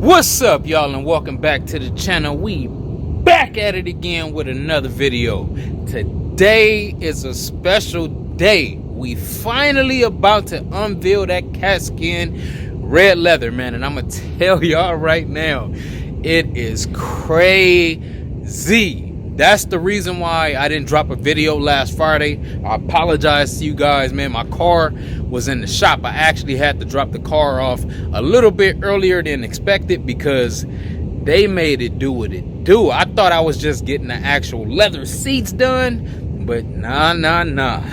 What's up, y'all, and welcome back to the channel. We back at it again with another video. Today is a special day. We finally about to unveil that Katzkin red leather, man, and I'm gonna tell y'all right now, it is crazy. That's the reason why I didn't drop a video last Friday. I apologize to you guys, man. My car was in the shop. I actually had to drop the car off a little bit earlier than expected because they made it do what it do. I thought I was just getting the actual leather seats done, but nah.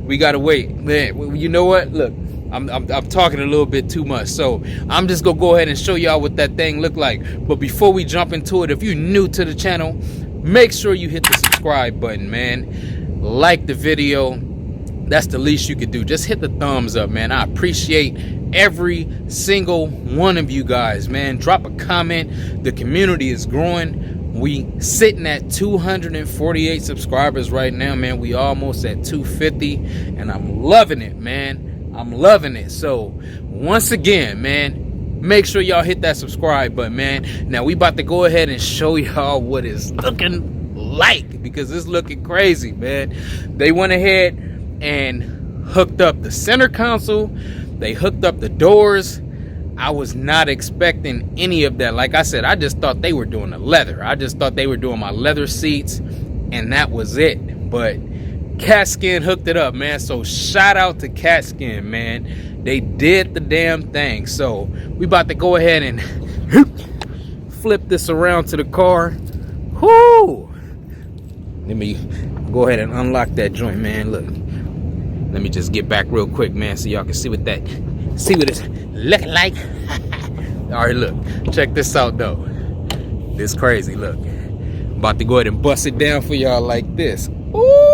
We gotta wait, man. You know what? Look, I'm talking a little bit too much, so I'm just gonna go ahead and show y'all what that thing looked like. But before we jump into it, if you're new to the channel, make sure you hit the subscribe button, man. Like the video. That's the least you could do. Just hit the thumbs up, man. I appreciate every single one of you guys, man. Drop a comment. The community is growing. We sitting at 248 subscribers right now, man. We almost at 250, and I'm loving it, man. I'm loving it. So once again, man, make sure y'all hit that subscribe button, man. Now we about to go ahead and show y'all what it's looking like, because it's looking crazy, man. They went ahead and hooked up the center console. They hooked up the doors. I was not expecting any of that. Like I said, I just thought they were doing the leather. I just thought they were doing my leather seats, and that was it. But Katzkin hooked it up, man. So shout out to Katzkin, man. They did the damn thing. So we about to go ahead and flip this around to the car. Whoo! Let me go ahead and unlock that joint, man. Look, let me just get back real quick, man, so y'all can see what it's looking like. All right, look, check this out though. This crazy. Look, I'm about to go ahead and bust it down for y'all like this. Ooh!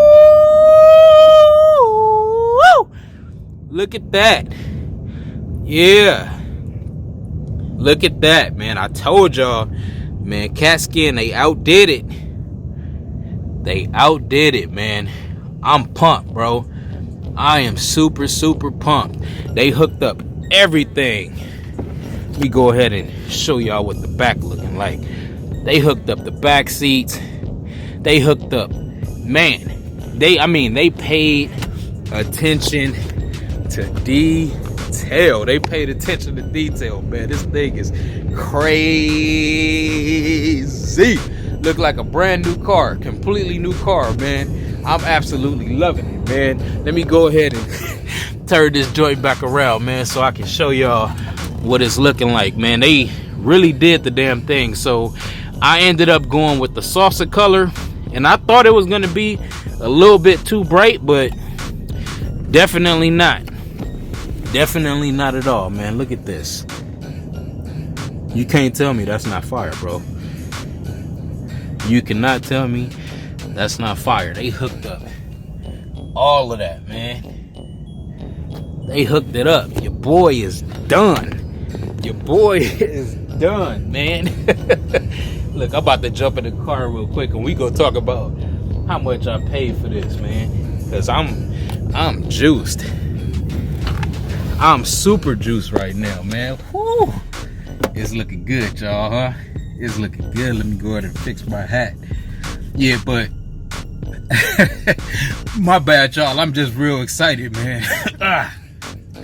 Look at that. Yeah. Look at that, man. I told y'all, man, Katzkin, they outdid it. They outdid it, man. I'm pumped, bro. I am super pumped. They hooked up everything. Let me go ahead and show y'all what the back looking like. They hooked up the back seats. They hooked up, man. They paid attention to detail. They paid attention to detail, man. This thing is crazy. Look like a brand new car, completely new car, man. I'm absolutely loving it, man. Let me go ahead and turn this joint back around, man, so I can show y'all what it's looking like, man. They really did the damn thing. So I ended up going with the salsa color, and I thought it was gonna be a little bit too bright, but definitely not. Definitely not at all, man. Look at this. You can't tell me that's not fire, bro. You cannot tell me that's not fire. They hooked up all of that, man. They hooked it up. Your boy is done. Your boy is done, man. Look, I'm about to jump in the car real quick, and we gonna talk about how much I paid for this, man. Cause I'm juiced. I'm super juiced right now, man. Woo! It's looking good, y'all, huh? It's looking good. Let me go ahead and fix my hat. Yeah, but my bad, y'all. I'm just real excited, man. I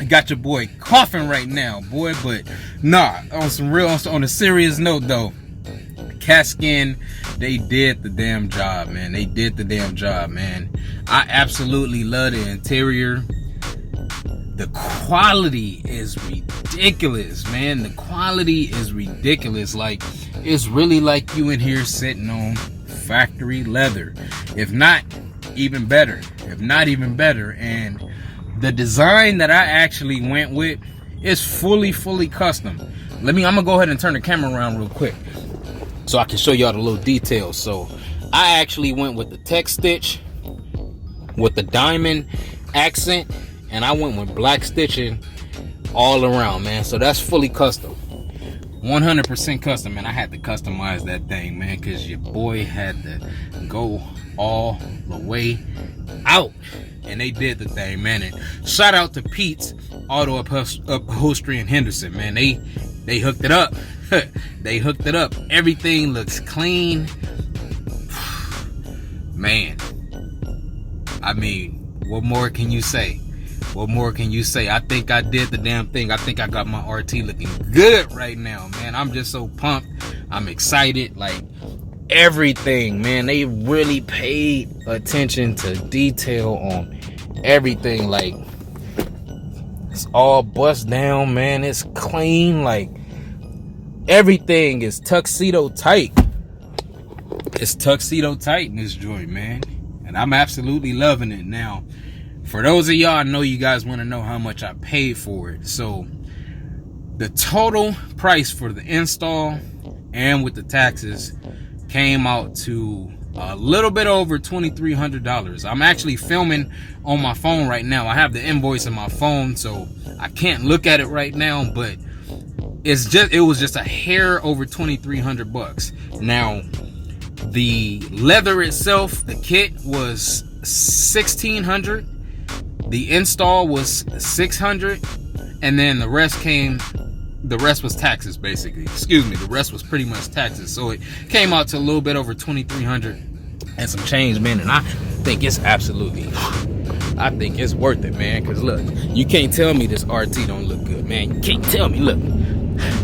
got your boy coughing right now, boy. But nah, on a serious note though, Katzkin, they did the damn job, man. They did the damn job, man. I absolutely love the interior. The quality is ridiculous, man. The quality is ridiculous. Like, it's really like you in here sitting on factory leather, if not even better. And the design that I actually went with is fully custom. I'm gonna go ahead and turn the camera around real quick so I can show y'all the little details. So I actually went with the tech stitch with the diamond accent, and I went with black stitching all around, man. So that's fully custom, 100% custom. And I had to customize that thing, man, because your boy had to go all the way out, and they did the thing, man. And shout out to Pete's Auto Upholstery in Henderson, man. They They hooked it up. They hooked it up. Everything looks clean. Man, I mean, what more can you say? What more can you say? I think I did the damn thing. I think I got my RT looking good right now, man. I'm just so pumped. I'm excited. Like, everything, man. They really paid attention to detail on everything. Like, it's all bust down, man. It's clean. Like, everything is tuxedo tight. It's tuxedo tight in this joint, man. And I'm absolutely loving it. Now, for those of y'all, I know you guys want to know how much I paid for it. So, the total price for the install and with the taxes came out to a little bit over $2,300. I'm actually filming on my phone right now. I have the invoice in my phone, so I can't look at it right now, but it was just a hair over 2,300 bucks. Now, the leather itself, the kit was 1,600. The install was 600, and then the rest was taxes, basically. Excuse me, the rest was pretty much taxes. So it came out to a little bit over 2,300 and some change, man. And I think it's worth it, man. Because look, you can't tell me this RT don't look good, man. You can't tell me. Look,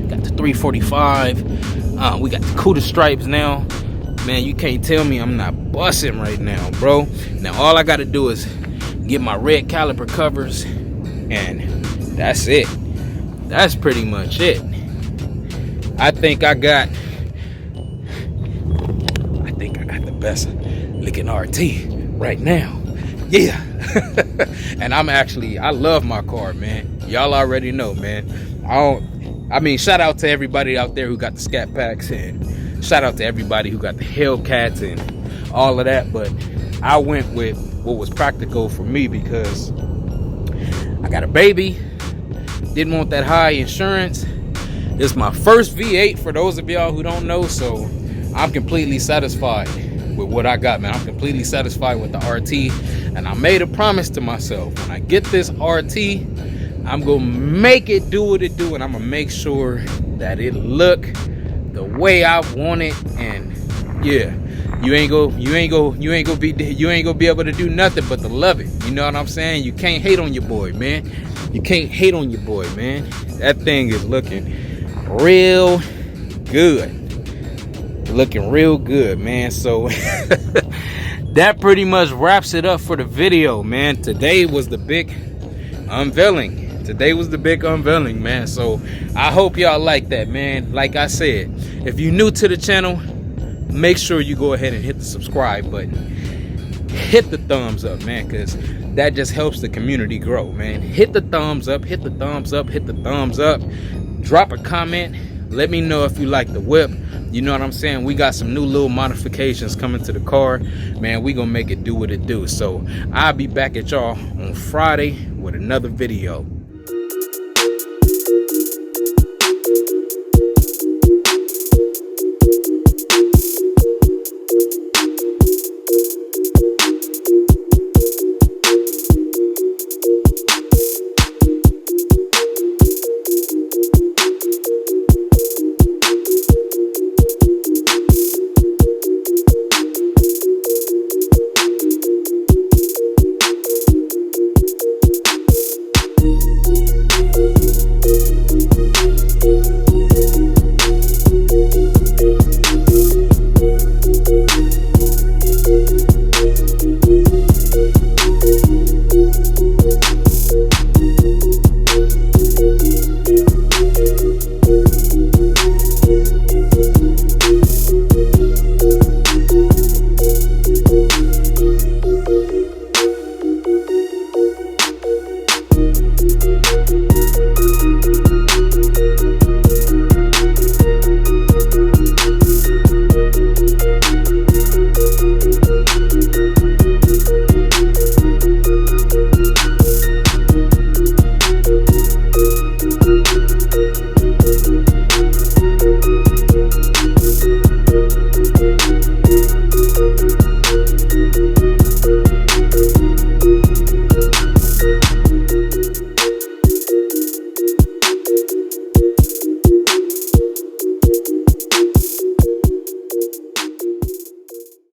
got the 345. We got the CUDA stripes now. Man, you can't tell me I'm not busting right now, bro. Now, all I got to do is get my red caliper covers, and that's it. That's pretty much it. I think I got the best looking RT right now. Yeah. And I love my car, man. Y'all already know, man. Shout out to everybody out there who got the Scat Packs, and shout out to everybody who got the Hellcats and all of that. But I went with what was practical for me because I got a baby. Didn't want that high insurance. It's my first V8 for those of y'all who don't know, so I'm completely satisfied with what I got, man. I'm completely satisfied with the RT, and I made a promise to myself, when I get this RT, I'm gonna make it do what it do, and I'm gonna make sure that it look the way I want it. And yeah, you ain't gonna be able to do nothing but to love it. You know what I'm saying? You can't hate on your boy, man. You can't hate on your boy, man. That thing is looking real good. Looking real good, man. So that pretty much wraps it up for the video, man. Today was the big unveiling. Man. So I hope y'all like that, man. Like I said, if you're new to the channel, make sure you go ahead and hit the subscribe button. Hit the thumbs up, man, because that just helps the community grow, man. Hit the thumbs up, hit the thumbs up, hit the thumbs up. Drop a comment. Let me know if you like the whip. You know what I'm saying? We got some new little modifications coming to the car. Man, we gonna make it do what it do. So I'll be back at y'all on Friday with another video.